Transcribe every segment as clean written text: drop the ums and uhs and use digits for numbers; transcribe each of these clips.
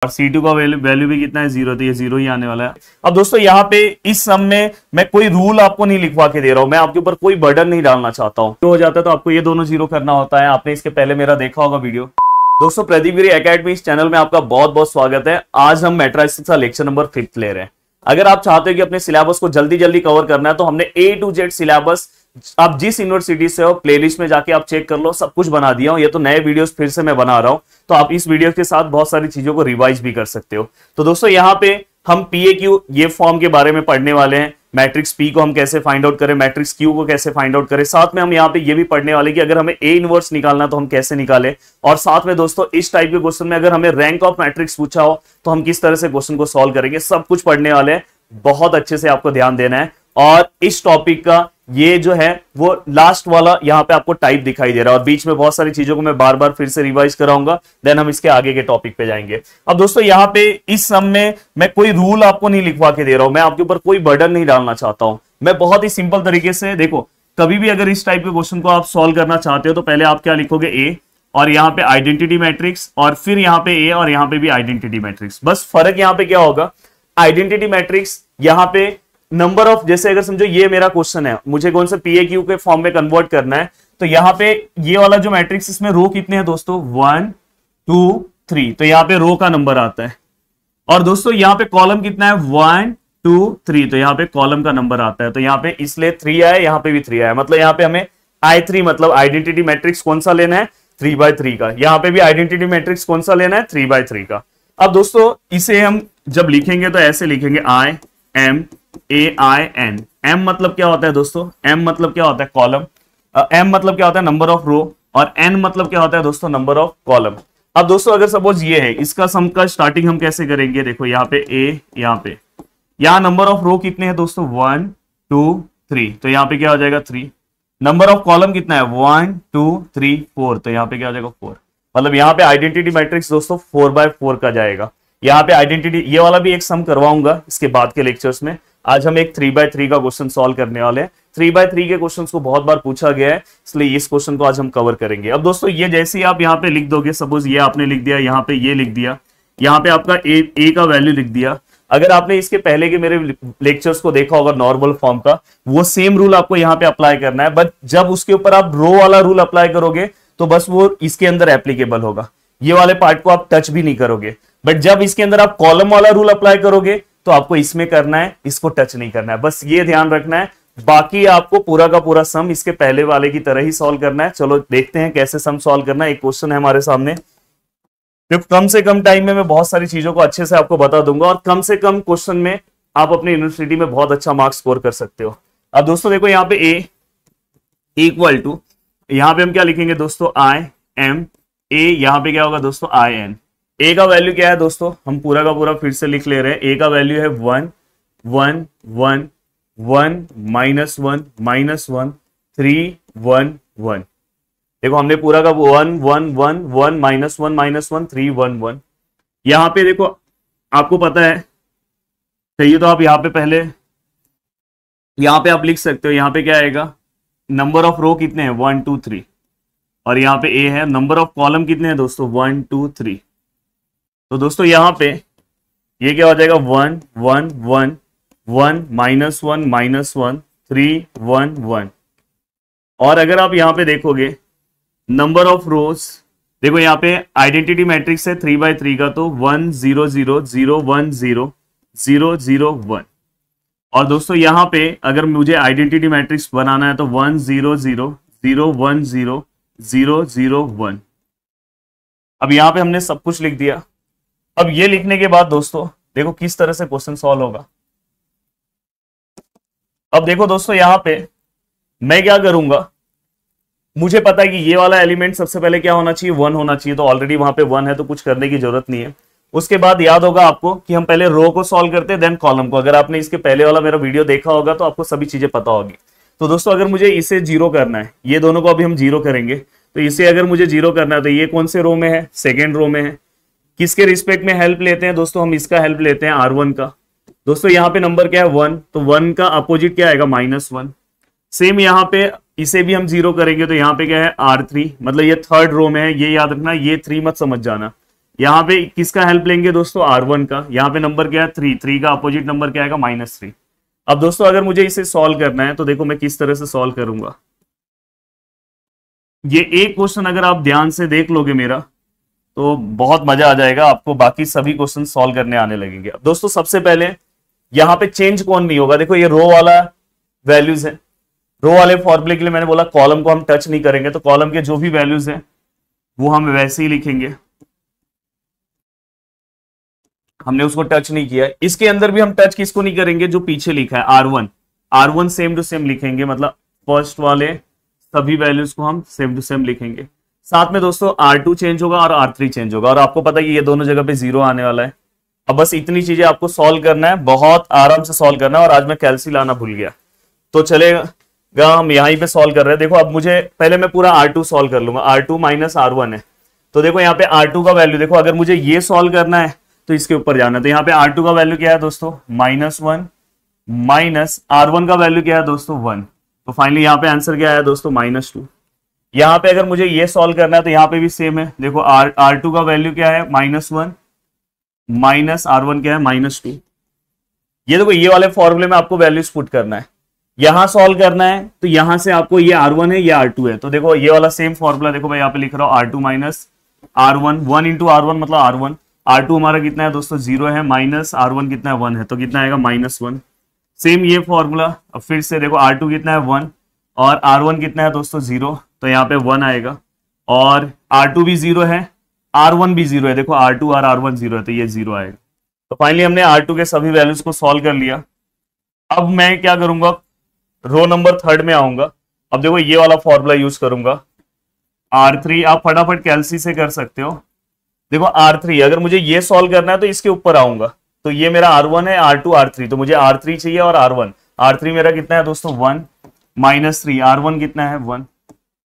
और C2 का value भी कितना है 0, तो ये 0 ही आने वाला है। अब दोस्तों यहाँ पे इस सम में मैं कोई रूल आपको नहीं लिखवा के दे रहा हूं, मैं आपके ऊपर कोई बर्डन नहीं डालना चाहता हूं। हो जाता है तो आपको ये दोनों 0 करना होता है। आपने इसके पहले मेरा देखा होगा वीडियो। दोस्तों प्रदीप गिरी एकेडमी इस चैनल में आपका बहुत बहुत स्वागत है। आज हम मैट्रिक्स का लेक्चर नंबर 5 ले रहे हैं। अगर आप चाहते हो कि अपने सिलेबस को जल्दी जल्दी कवर करना है तो हमने A to Z सिलेबस आप जिस यूनिवर्सिटी से हो प्लेलिस्ट में जाके आप चेक कर लो, सब कुछ बना दिया हूं। ये तो नए वीडियोस फिर से मैं बना रहा हूं, तो आप इस वीडियो के साथ बहुत सारी चीजों को रिवाइज भी कर सकते हो। तो दोस्तों यहाँ पे हम PAQ ये फॉर्म के बारे में पढ़ने वाले हैं। मैट्रिक्स P को हम कैसे फाइंड आउट करें, मैट्रिक्स Q को कैसे फाइंड आउट करें, साथ में हम यहाँ पे ये भी पढ़ने वाले कि अगर हमें A इनवर्स निकालना तो हम कैसे निकालें, और साथ में दोस्तों इस टाइप के क्वेश्चन में अगर हमें रैंक ऑफ मैट्रिक्स पूछा हो तो हम किस तरह से क्वेश्चन को सॉल्व करेंगे, सब कुछ पढ़ने वाले हैं। बहुत अच्छे से आपको ध्यान देना है। और इस टॉपिक का ये जो है वो लास्ट वाला यहाँ पे आपको टाइप दिखाई दे रहा है, और बीच में बहुत सारी चीजों को मैं बार बार फिर से रिवाइज कराऊंगा, देन हम इसके आगे के टॉपिक पे जाएंगे। अब दोस्तों यहाँ पे इस सम में मैं कोई रूल आपको नहीं लिखवा के दे रहा हूं, मैं आपके ऊपर कोई बर्डन नहीं डालना चाहता हूं। मैं बहुत ही सिंपल तरीके से, देखो कभी भी अगर इस टाइप के क्वेश्चन को आप सॉल्व करना चाहते हो तो पहले आप क्या लिखोगे, A और यहाँ पे आइडेंटिटी मैट्रिक्स, और फिर यहाँ पे A और यहाँ पे भी आइडेंटिटी मैट्रिक्स। बस फर्क यहाँ पे क्या होगा, आइडेंटिटी मैट्रिक्स यहाँ पे नंबर ऑफ, जैसे अगर समझो ये मेरा क्वेश्चन है, मुझे कौन सा PAQ के फॉर्म में कन्वर्ट करना है, तो यहाँ पे ये वाला जो मैट्रिक्स, इसमें रो कितने हैं दोस्तों, 1 2 3, तो यहाँ पे रो का नंबर आता है। और दोस्तों यहाँ पे कॉलम कितना है, 1 2 3, तो यहाँ पे कॉलम का नंबर आता है। तो यहाँ पे इसलिए 3 आया, यहाँ पे भी 3 आया, मतलब यहाँ पे हमें I3 मतलब आइडेंटिटी मैट्रिक्स कौन सा लेना है, 3/3 का। यहाँ पे भी आइडेंटिटी मैट्रिक्स कौन सा लेना है, 3/3 का। अब दोस्तों इसे हम जब लिखेंगे तो ऐसे लिखेंगे, IMAIN। M मतलब क्या होता है दोस्तों, M मतलब क्या होता है कॉलम, M मतलब क्या होता है नंबर ऑफ रो, और N मतलब क्या होता है दोस्तों नंबर ऑफ कॉलम। अब दोस्तों अगर सपोज ये है, इसका सम का स्टार्टिंग हम कैसे करेंगे, देखो यहाँ पे A, यहाँ नंबर ऑफ रो कितने हैं दोस्तों, 1 2 3, तो यहाँ पे क्या हो जाएगा 3। नंबर ऑफ कॉलम कितना है, 1 2 3 4, तो यहाँ पे क्या हो जाएगा 4। मतलब यहाँ पे आइडेंटिटी मैट्रिक्स दोस्तों 4/4 का जाएगा। यहाँ पे आइडेंटिटी, ये वाला भी एक सम करवाऊंगा इसके बाद के लेक्चर्स में। आज हम एक 3/3 का क्वेश्चन सॉल्व करने वाले हैं। 3/3 के क्वेश्चंस को बहुत बार पूछा गया है, इसलिए इस क्वेश्चन को आज हम कवर करेंगे। अब दोस्तों ये जैसे ही आप यहाँ पे लिख दोगे, सपोज ये आपने लिख दिया, यहाँ पे ये लिख दिया, यहाँ पे आपका ए का वैल्यू लिख दिया। अगर आपने इसके पहले के मेरे लेक्चर्स को देखा होगा नॉर्मल फॉर्म का, वो सेम रूल आपको यहाँ पे अप्लाई करना है, बट जब उसके ऊपर आप रो वाला रूल अप्लाई करोगे तो बस वो इसके अंदर एप्लीकेबल होगा, ये वाले पार्ट को आप टच भी नहीं करोगे। बट जब इसके अंदर आप कॉलम वाला रूल अप्लाई करोगे तो आपको इसमें करना है, इसको टच नहीं करना है, बस ये ध्यान रखना है। बाकी आपको पूरा का पूरा सम इसके पहले वाले की तरह ही सॉल्व करना है। चलो देखते हैं कैसे सम सॉल्व करना है। एक क्वेश्चन है हमारे सामने, तो कम से कम टाइम में मैं बहुत सारी चीजों को अच्छे से आपको बता दूंगा, और कम से कम क्वेश्चन में आप अपनी यूनिवर्सिटी में बहुत अच्छा मार्क्स स्कोर कर सकते हो। अब दोस्तों देखो यहाँ पे A इक्वल टू, यहाँ पे हम क्या लिखेंगे दोस्तों, IMA, यहाँ पे क्या होगा दोस्तों IN। A का वैल्यू क्या है दोस्तों, हम पूरा का पूरा फिर से लिख ले रहे हैं। A का वैल्यू है 1 1 1 1 -1 -1 3 1 1। देखो हमने पूरा का 1 1 1 1 -1 -1 3 1 1। यहाँ पे देखो आपको पता है, चाहिए तो आप यहाँ पे पहले यहाँ पे आप लिख सकते हो। यहाँ पे क्या आएगा, नंबर ऑफ रो कितने हैं 1 2 3, और यहाँ पे A है। नंबर ऑफ कॉलम कितने हैं दोस्तों 1 2 3, तो दोस्तों यहाँ पे ये क्या हो जाएगा 1 1 1 1 -1 -1 3 1 1। और अगर आप यहाँ पे देखोगे नंबर ऑफ रोज, देखो यहाँ पे आइडेंटिटी मैट्रिक्स है 3/3 का, तो 1 0 0 0 1 0 0 0 1। और दोस्तों यहाँ पे अगर मुझे आइडेंटिटी मैट्रिक्स बनाना है तो 1 0 0 0 1 0 0 0 1। अब यहाँ पे हमने सब कुछ लिख दिया। अब ये लिखने के बाद दोस्तों देखो किस तरह से क्वेश्चन सॉल्व होगा। अब देखो दोस्तों यहाँ पे मैं क्या करूंगा, मुझे पता है कि ये वाला एलिमेंट सबसे पहले क्या होना चाहिए, 1 होना चाहिए, तो ऑलरेडी वहां पे 1 है तो कुछ करने की जरूरत नहीं है। उसके बाद याद होगा आपको कि हम पहले रो को सॉल्व करते हैं देन कॉलम को। अगर आपने इसके पहले वाला मेरा वीडियो देखा होगा तो आपको सभी चीजें पता होगी। तो दोस्तों अगर मुझे इसे 0 करना है, ये दोनों को अभी हम 0 करेंगे, तो इसे अगर मुझे 0 करना है तो ये कौन से रो में है, सेकेंड रो में है। किसके रिस्पेक्ट में हेल्प लेते हैं दोस्तों, हम इसका हेल्प लेते हैं R1 का। दोस्तों यहाँ पे नंबर क्या है 1, तो 1 का अपोजिट क्या आएगा -1। सेम यहाँ पे इसे भी हम 0 करेंगे तो यहाँ पे क्या है R3, मतलब ये थर्ड रो में है, ये याद रखना, ये 3 मत समझ जाना, यहाँ पे किसका हेल्प लेंगे दोस्तों, R1 का। यहाँ पे नंबर क्या है 3, 3 का अपोजिट नंबर क्या आएगा -3। अब दोस्तों अगर मुझे इसे सॉल्व करना है तो देखो मैं किस तरह से सॉल्व करूंगा। ये एक क्वेश्चन अगर आप ध्यान से देख लोगे मेरा तो बहुत मजा आ जाएगा आपको, बाकी सभी क्वेश्चन सॉल्व करने आने लगेंगे। अब दोस्तों सबसे पहले यहाँ पे चेंज कौन नहीं होगा, देखो ये रो वाला वैल्यूज है, रो वाले फॉर्मूले के लिए मैंने बोला कॉलम को हम टच नहीं करेंगे, तो कॉलम के जो भी वैल्यूज हैं वो हम वैसे ही लिखेंगे, हमने उसको टच नहीं किया। इसके अंदर भी हम टच किसको नहीं करेंगे, जो पीछे लिखा है R1, R1 same to same लिखेंगे, मतलब फर्स्ट वाले सभी वैल्यूज को हम सेम टू सेम लिखेंगे। साथ में दोस्तों R2 चेंज होगा और R3 चेंज होगा, और आपको पता है कि ये दोनों जगह पे 0 आने वाला है। अब बस इतनी चीजें आपको सॉल्व करना है, बहुत आराम से सॉल्व करना है। और आज मैं कैलसी लाना भूल गया तो चलेगा, हम यहीं पे सॉल्व कर रहे हैं। देखो अब मुझे पहले मैं पूरा R2 सॉल्व कर लूंगा, R2 माइनस R1 है, तो देखो यहाँ पे R2 का वैल्यू देखो, अगर मुझे ये सॉल्व करना है तो इसके ऊपर जाना है। तो यहाँ पे R2 का वैल्यू क्या है दोस्तों -1, माइनस R1 का वैल्यू क्या है दोस्तों 1, तो फाइनली यहाँ पे आंसर क्या आया दोस्तों -2। यहाँ पे अगर मुझे ये सॉल्व करना है तो यहाँ पे भी सेम है, देखो R2 का वैल्यू क्या है -1, माइनस R1 क्या है -2। ये देखो ये वाले फॉर्मूले में आपको वैल्यूज पुट करना है, यहां सॉल्व करना है तो यहां से आपको ये R1 है ये R2 है, तो देखो ये वाला सेम फॉर्मूला देखो मैं यहाँ पे लिख रहा हूँ R2 minus R1, 1 into R1 मतलब R1, R2 हमारा कितना है दोस्तों 0 है, माइनस R1 कितना है 1 है, तो कितना आएगा -1। सेम ये फॉर्मूला, अब फिर से देखो R2 कितना है 1 और R1 कितना है दोस्तों 0, तो यहाँ पे 1 आएगा, और R2 भी 0 है, R1 भी 0 है, देखो R2 और R1 0 है तो ये 0 आएगा। तो फाइनली हमने R2 के सभी वैल्यूज को सॉल्व कर लिया। अब मैं क्या करूंगा, रो नंबर 3 में आऊंगा। अब देखो ये वाला फॉर्मूला यूज करूंगा R3, आप फटाफट कैलसी से कर सकते हो। देखो R3 अगर मुझे ये सॉल्व करना है तो इसके ऊपर आऊंगा, तो ये मेरा R1 है, R2 R3, तो मुझे R3 चाहिए और R1, R3 मेरा कितना है दोस्तों 1 -3, R1 कितना है 1।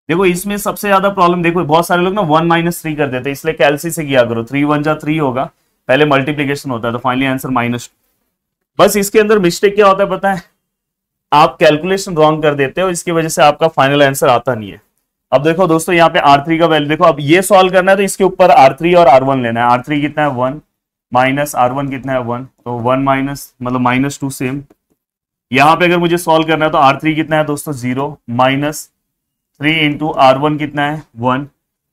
देखो इसमें सबसे ज्यादा प्रॉब्लम देखो बहुत सारे लोग ना 1 -3 कर देते हैं, इसलिए कैलसी से किया करो, 3 1 जा 3 होगा, पहले मल्टीप्लीकेशन होता है, तो फाइनली आंसर -2। बस इसके अंदर मिस्टेक क्या होता है पता है, आप कैलकुलेशन रॉन्ग कर देते हो, इसकी वजह से आपका फाइनल आंसर आता नहीं है। अब देखो दोस्तों यहाँ पे R3 का वैल्यू देखो, अब ये सॉल्व करना है तो इसके ऊपर R3 और R1 लेना है। R3 कितना है 1 माइनस R1 कितना है 1, तो 1 माइनस मतलब -2 सेम। यहाँ पे अगर मुझे सॉल्व करना है तो R3 कितना है दोस्तों 0, -3 इंटू R1 कितना है 1,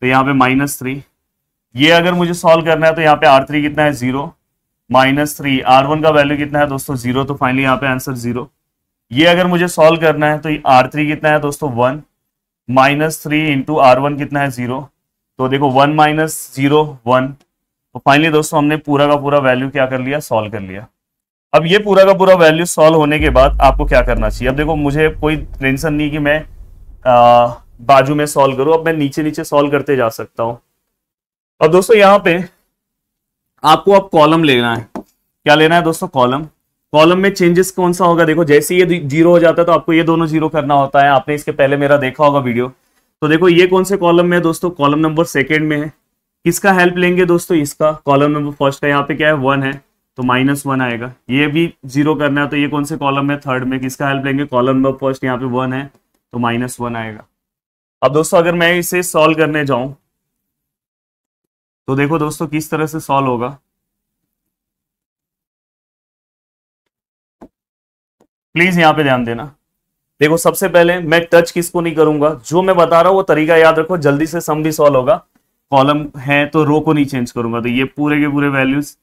तो यहाँ पे -3। ये अगर मुझे सॉल्व करना है तो यहाँ पे R3 कितना है 0, -3, R1 का वैल्यू कितना है दोस्तों 0, तो फाइनली यहाँ पे आंसर 0। ये अगर मुझे सॉल्व करना है तो R3 कितना है दोस्तों 1, -3 इंटू R1 कितना है 0, तो देखो 1 -0 1, तो फाइनली दोस्तों हमने पूरा का पूरा वैल्यू क्या कर लिया, सॉल्व कर लिया। अब ये पूरा का पूरा वैल्यू सॉल्व होने के बाद आपको क्या करना चाहिए, अब देखो मुझे कोई टेंशन नहीं कि मैं बाजू में सॉल्व करूं, अब मैं नीचे नीचे सॉल्व करते जा सकता हूं। अब दोस्तों यहाँ पे आपको अब कॉलम लेना है, क्या लेना है दोस्तों, कॉलम। कॉलम में चेंजेस कौन सा होगा, देखो जैसे ये 0 हो जाता है तो आपको ये दोनों 0 करना होता है, आपने इसके पहले मेरा देखा होगा वीडियो। तो देखो ये कौन से कॉलम में है दोस्तों, कॉलम नंबर 2 में है। किसका हेल्प लेंगे दोस्तों, इसका, कॉलम नंबर 1 का, यहाँ पे क्या है 1 है तो -1 आएगा। ये भी 0 करना है तो ये कौन से कॉलम में, 3rd में, किसका हेल्प लेंगे, कॉलम नंबर 1, यहाँ पे 1 है तो -1 आएगा। अब दोस्तों अगर मैं इसे सॉल्व करने जाऊं तो देखो दोस्तों किस तरह से सॉल्व होगा, प्लीज यहाँ पे ध्यान देना। देखो सबसे पहले मैं टच किसको नहीं करूंगा, जो मैं बता रहा हूं वो तरीका याद रखो, जल्दी से सम भी सॉल्व होगा। कॉलम है तो रो को नहीं चेंज करूंगा, तो ये पूरे के पूरे वैल्यूज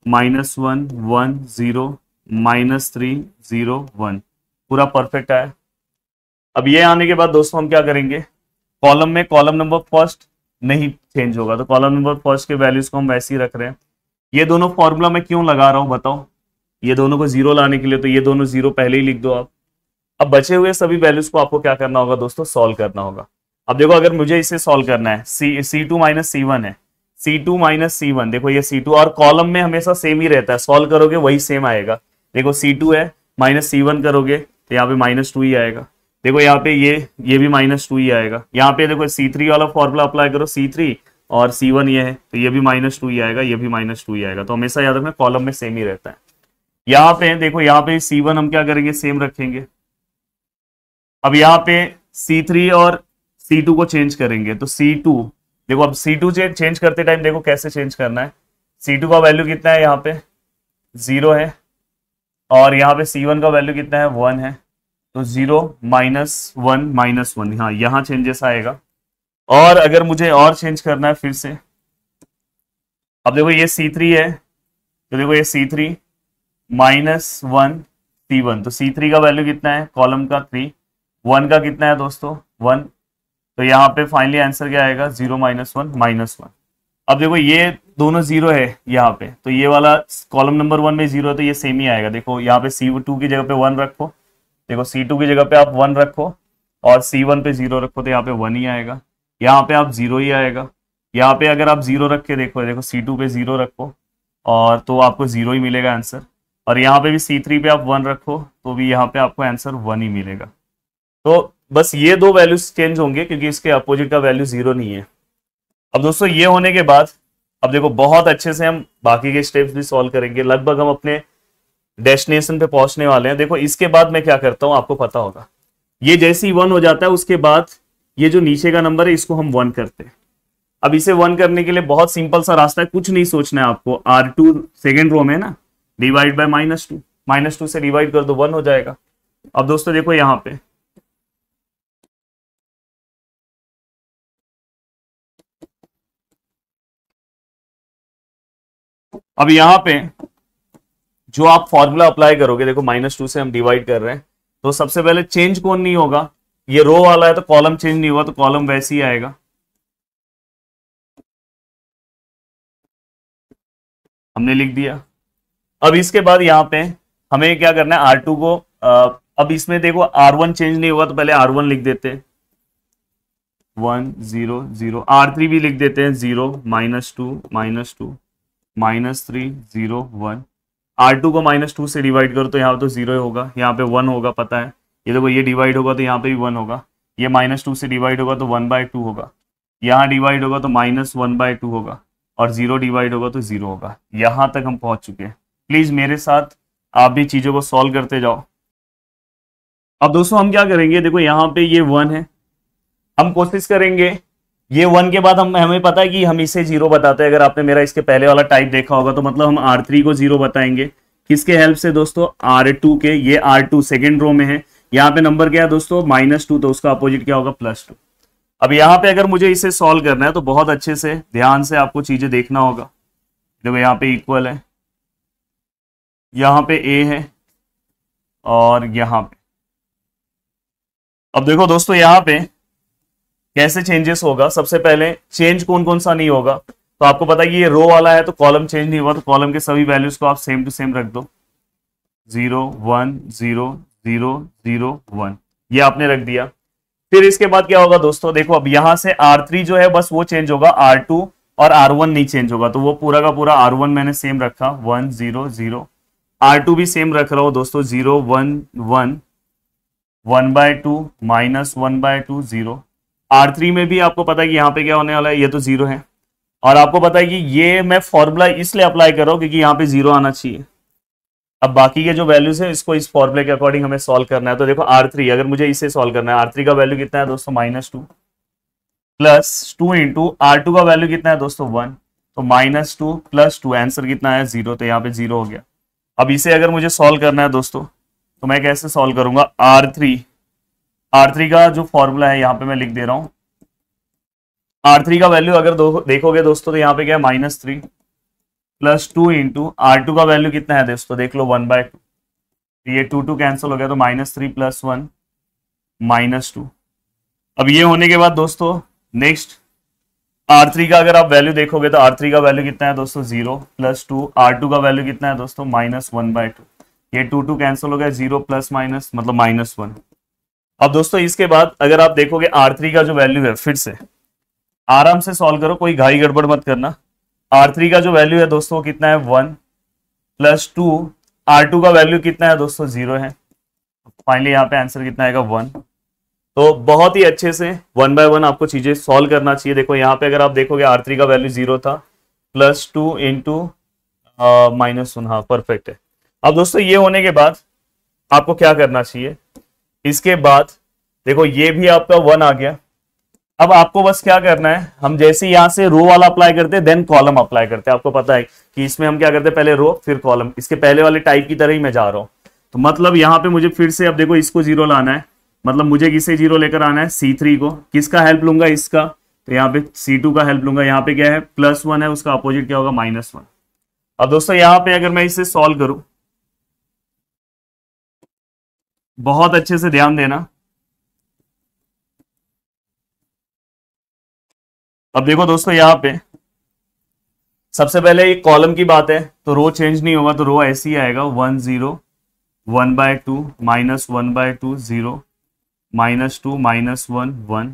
-1 1 0 -3 0 1 पूरा परफेक्ट आया। अब ये आने के बाद दोस्तों हम क्या करेंगे, कॉलम में कॉलम नंबर 1 नहीं चेंज होगा, तो कॉलम नंबर 1 के वैल्यूज को हम वैसे ही रख रहे हैं। ये दोनों फॉर्मूला मैं क्यों लगा रहा हूं बताओ, ये दोनों को 0 लाने के लिए, तो ये दोनों 0 पहले ही लिख दो आप। अब बचे हुए सभी वैल्यूज को आपको क्या करना होगा दोस्तों, सॉल्व करना होगा। अब देखो अगर मुझे इसे सॉल्व करना है, C2 - C1 है, C2 - C1, देखो ये C2 और कॉलम में हमेशा सेम ही रहता है, सॉल्व करोगे वही सेम आएगा। देखो C2 है -C1 करोगे तो यहाँ पे -2 ही आएगा। देखो यहाँ पे ये भी -2 ही आएगा। यहाँ पे देखो C3 वाला फॉर्मूला अप्लाई करो, C3 और C1 ये है तो ये भी -2 ही आएगा, ये भी -2 ही आएगा। तो हमेशा याद रखना कॉलम में सेम ही रहता है। यहाँ पे देखो यहाँ पे C1 हम क्या करेंगे, सेम रखेंगे। अब यहाँ पे C3 और C2 को चेंज करेंगे, तो C2 देखो अब C2 चेंज करते टाइम देखो कैसे चेंज करना है। C2 का वैल्यू कितना है, यहाँ पे 0 है, और यहाँ पे C1 का वैल्यू कितना है, 1 है। तो 0 -1 हाँ, यहाँ चेंजेस आएगा। और अगर मुझे और चेंज करना है फिर से, अब देखो ये C3 है, तो देखो ये C3 -1 C1, तो C3 का वैल्यू कितना है, कॉलम का 3, 1 का कितना है दोस्तों, 1। तो यहाँ पे फाइनली आंसर क्या आएगा, 0 -1 -1। अब देखो ये दोनों 0 है यहाँ पे, तो ये वाला कॉलम नंबर 1 में 0 है, तो ये सेम ही आएगा। देखो यहाँ पे C2 की जगह पे 1 रखो, देखो C2 की जगह पे आप 1 रखो और C1 पे 0 रखो, तो यहाँ पे 1 ही आएगा, यहाँ पे आप 0 ही आएगा। यहाँ पे अगर आप 0 रख के देखो, देखो C2 पे 0 रखो और तो आपको 0 ही मिलेगा आंसर। और यहाँ पे भी C3 पे आप 1 रखो तो भी यहाँ पे आपको आंसर 1 ही मिलेगा। तो बस ये दो वैल्यूज चेंज होंगे क्योंकि इसके अपोजिट का वैल्यू 0 नहीं है। अब दोस्तों ये होने के बाद अब देखो बहुत अच्छे से हम बाकी के स्टेप्स भी सॉल्व करेंगे, लगभग हम अपने डेस्टिनेशन पे पहुंचने वाले हैं। देखो इसके बाद मैं क्या करता हूं आपको पता होगा, ये जैसे ही 1 हो जाता है उसके बाद ये जो नीचे का नंबर है इसको हम 1 करते हैं। अब इसे 1 करने के लिए बहुत सिंपल सा रास्ता है, कुछ नहीं सोचना है आपको। R2 सेकेंड रो में ना, डिवाइड बाय -2, -2 से डिवाइड कर दो 1 हो जाएगा। अब दोस्तों देखो यहाँ पे अब यहाँ पे जो आप फॉर्मूला अप्लाई करोगे, देखो -2 से हम डिवाइड कर रहे हैं, तो सबसे पहले चेंज कौन नहीं होगा, ये रो वाला है तो कॉलम चेंज नहीं हुआ, तो कॉलम वैसे ही आएगा। हमने लिख दिया। अब इसके बाद यहाँ पे हमें क्या करना है, R2 को अब इसमें देखो R1 चेंज नहीं हुआ तो पहले R1 लिख देते हैं 1 0 0, R3 भी लिख देते हैं 0 -2 -2 -3 0 1। R2 को -2 से डिवाइड करो तो यहाँ तो 0 होगा, यहाँ पे 1 होगा पता है। ये देखो ये डिवाइड होगा तो यहाँ पे भी 1 होगा, ये -2 से डिवाइड होगा तो 1/2 होगा, यहाँ डिवाइड होगा तो -1/2 होगा, और 0 डिवाइड होगा तो 0 होगा। यहाँ तक हम पहुंच चुके हैं। प्लीज मेरे साथ आप भी चीजों को सॉल्व करते जाओ। अब दोस्तों हम क्या करेंगे, देखो यहाँ पे ये 1 है, हम कोशिश करेंगे ये 1 के बाद हमें पता है कि हम इसे 0 बताते हैं। अगर आपने मेरा इसके पहले वाला टाइप देखा होगा तो मतलब हम R3 को 0 बताएंगे किसके हेल्प से दोस्तों, R2 के। ये R2 सेकेंड रो में है, यहाँ पे नंबर क्या है दोस्तों, -2, तो उसका अपोजिट क्या होगा, +2। अब यहाँ पे अगर मुझे इसे सॉल्व करना है तो बहुत अच्छे से ध्यान से आपको चीजें देखना होगा। देखो यहाँ पे इक्वल है, यहाँ पे A है और यहाँ पे। अब देखो दोस्तों यहाँ पे कैसे चेंजेस होगा। सबसे पहले चेंज कौन कौन सा नहीं होगा, तो आपको पता है कि ये रो वाला है तो कॉलम चेंज नहीं हुआ, तो कॉलम के सभी वैल्यूज को आप सेम टू सेम रख दो, 0 1 0 0 0 1, ये आपने रख दिया। फिर इसके बाद क्या होगा दोस्तों, देखो अब यहां से R3 जो है बस वो चेंज होगा, R2 और R1 नहीं चेंज होगा, तो वो पूरा का पूरा R1 मैंने सेम रखा 1 0 0, R2 भी सेम रख रहा हूं दोस्तों 0 1 1 1/2 -1/2 0। R3 में भी आपको पता है कि यहाँ पे क्या होने वाला है, ये तो 0 है, और आपको पता है कि ये मैं फॉर्मूला इसलिए अप्लाई कर रहा हूं क्योंकि यहाँ पे 0 आना चाहिए। अब बाकी के जो वैल्यूज है इसको इस फॉर्मूले के अकॉर्डिंग हमें सॉल्व करना है। तो देखो R3 अगर मुझे इसे सॉल्व करना है, R3 का वैल्यू कितना है दोस्तों, -2 +2 इंटू R2 का वैल्यू कितना है दोस्तों 1, तो -2 + 2 आंसर कितना है 0, तो यहाँ पे 0 हो गया। अब इसे अगर मुझे सॉल्व करना है दोस्तों तो मैं कैसे सॉल्व करूंगा, R3 का जो फॉर्मूला है यहाँ पे मैं लिख दे रहा हूं। R3 का वैल्यू अगर देखोगे दोस्तों तो यहाँ पे क्या है, -3 +2 इंटू R2 का वैल्यू कितना है दोस्तों, देख लो 1/2, ये 2 कैंसिल हो गया, तो -3 + 1 -2। अब ये होने के बाद दोस्तों नेक्स्ट R3 का अगर आप वैल्यू देखोगे तो R3 का वैल्यू कितना है दोस्तों 0 +2, R2 का वैल्यू कितना है दोस्तों -1/2, ये 2 कैंसिल हो गया, 0 + माइनस मतलब -1। अब दोस्तों इसके बाद अगर आप देखोगे R3 का जो वैल्यू है, फिर से आराम से सॉल्व करो, कोई घाई गड़बड़ मत करना। R3 का जो वैल्यू है दोस्तों कितना है 1 +2, R2 का वैल्यू कितना है दोस्तों 0 है। फाइनली यहाँ पे आंसर कितना आएगा 1। तो बहुत ही अच्छे से 1 बाय 1 आपको चीजें सॉल्व करना चाहिए। देखो यहाँ पे अगर आप देखोगे R3 का वैल्यू 0 था, +2 इंटू -1, हाँ परफेक्ट है। अब दोस्तों ये होने के बाद आपको क्या करना चाहिए, इसके बाद देखो ये भी आपका 1 आ गया, अब आपको बस क्या करना है, हम जैसे यहां से रो वाला अप्लाई करते हैं देन कॉलम अप्लाई करते हैं। आपको पता है कि इसमें हम क्या करते हैं, पहले रो फिर कॉलम, इसके पहले वाले टाइप की तरह ही मैं जा रहा हूं। तो मतलब यहाँ पे मुझे फिर से अब देखो इसको जीरो लाना है, मतलब मुझे किसे जीरो लेकर आना है, C3 को। किसका हेल्प लूंगा, इसका, तो यहाँ पे C2 का हेल्प लूंगा। यहाँ पे क्या है, +1 है, उसका अपोजिट क्या होगा, -1। अब दोस्तों यहाँ पे अगर मैं इसे सॉल्व करूं, बहुत अच्छे से ध्यान देना। अब देखो दोस्तों यहाँ पे सबसे पहले एक कॉलम की बात है, तो रो चेंज नहीं होगा, तो रो ऐसे ही आएगा 1 0 1/2 -1/2 0 -2 -1 1।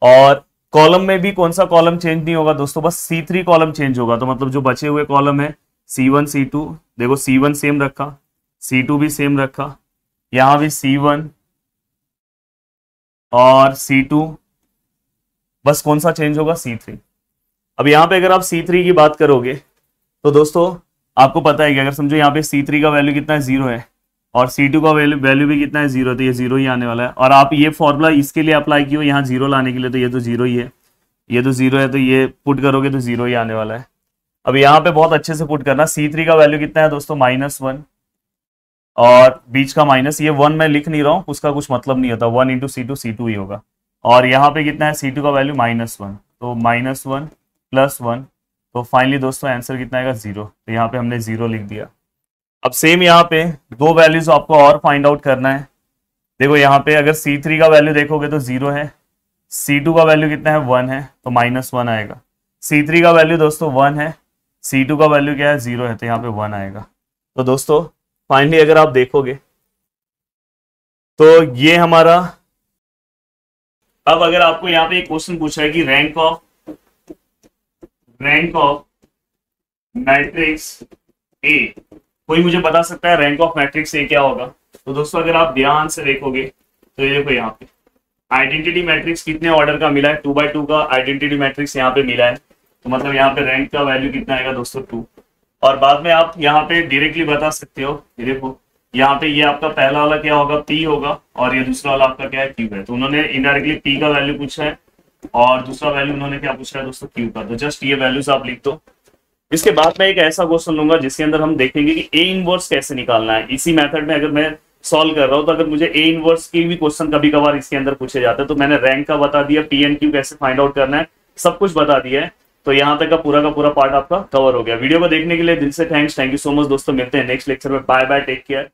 और कॉलम में भी कौन सा कॉलम चेंज नहीं होगा दोस्तों, बस C3 कॉलम चेंज होगा। तो मतलब जो बचे हुए कॉलम है C1 C2, देखो C1 सेम रखा, C2 भी सेम रखा, यहां भी C1 और C2, बस कौन सा चेंज होगा, C3। अब यहाँ पे अगर आप C3 की बात करोगे तो दोस्तों आपको पता है कि अगर समझो यहाँ पे C3 का वैल्यू कितना है, 0 है, और C2 का वैल्यू भी कितना है, 0, तो ये 0 ही आने वाला है। और आप ये फॉर्मूला इसके लिए अप्लाई किए यहाँ 0 लाने के लिए, तो ये तो 0 ही है, ये तो 0 है, तो ये पुट करोगे तो 0 ही आने वाला है। अब यहाँ पे बहुत अच्छे से पुट करना, C3 का वैल्यू कितना है दोस्तों, -1, और बीच का माइनस, ये 1 मैं लिख नहीं रहा हूँ, उसका कुछ मतलब नहीं होता, 1 × C2 C2 ही होगा। और यहाँ पे कितना है, C2 का वैल्यू -1, तो -1 +1, तो फाइनली दोस्तों आंसर कितना आएगा, 0। तो यहाँ पे हमने 0 लिख दिया। अब सेम यहाँ पे दो वैल्यूज आपको और फाइंड आउट करना है। देखो यहाँ पे अगर C3 का वैल्यू देखोगे तो 0 है, C2 का वैल्यू कितना है, 1 है, तो -1 आएगा। C3 का वैल्यू दोस्तों 1 है, C2 का वैल्यू क्या है, 0 है, तो यहाँ पे 1 आएगा। तो दोस्तों फाइनली अगर आप देखोगे तो ये हमारा, अब अगर आपको यहाँ पे एक क्वेश्चन पूछा है कि रैंक ऑफ मैट्रिक्स ए, कोई मुझे बता सकता है रैंक ऑफ मैट्रिक्स ए क्या होगा? तो दोस्तों अगर आप ध्यान से देखोगे तो ये देखो यहाँ पे आइडेंटिटी मैट्रिक्स कितने ऑर्डर का मिला है, 2x2 का आइडेंटिटी मैट्रिक्स यहाँ पे मिला है, तो मतलब यहाँ पे रैंक का वैल्यू कितना आएगा दोस्तों, 2। और बाद में आप यहाँ पे डायरेक्टली बता सकते हो, ये देखो यहाँ पे ये आपका पहला वाला क्या होगा, P होगा, और ये दूसरा वाला आपका क्या है, Q है। तो उन्होंने इनडायरेक्टली P का वैल्यू पूछा है और दूसरा वैल्यू उन्होंने क्या पूछा है दोस्तों, Q का। तो जस्ट ये वैल्यूज आप लिख दो। इसके बाद मैं एक ऐसा क्वेश्चन लूंगा जिसके अंदर हम देखेंगे कि A इनवर्स कैसे निकालना है। इसी मेथड में अगर मैं सॉल्व कर रहा हूं तो अगर मुझे A इनवर्स की भी क्वेश्चन कभी कभार इसके अंदर पूछे जाते हैं, तो मैंने रैंक का बता दिया, P एंड Q कैसे फाइंड आउट करना है, सब कुछ बता दिया है। तो यहाँ तक का पूरा पार्ट आपका कवर हो गया। वीडियो को देखने के लिए दिल से thanks, thank you so much दोस्तों। मिलते हैं नेक्स्ट लेक्चर में, बाय बाय, टेक केयर।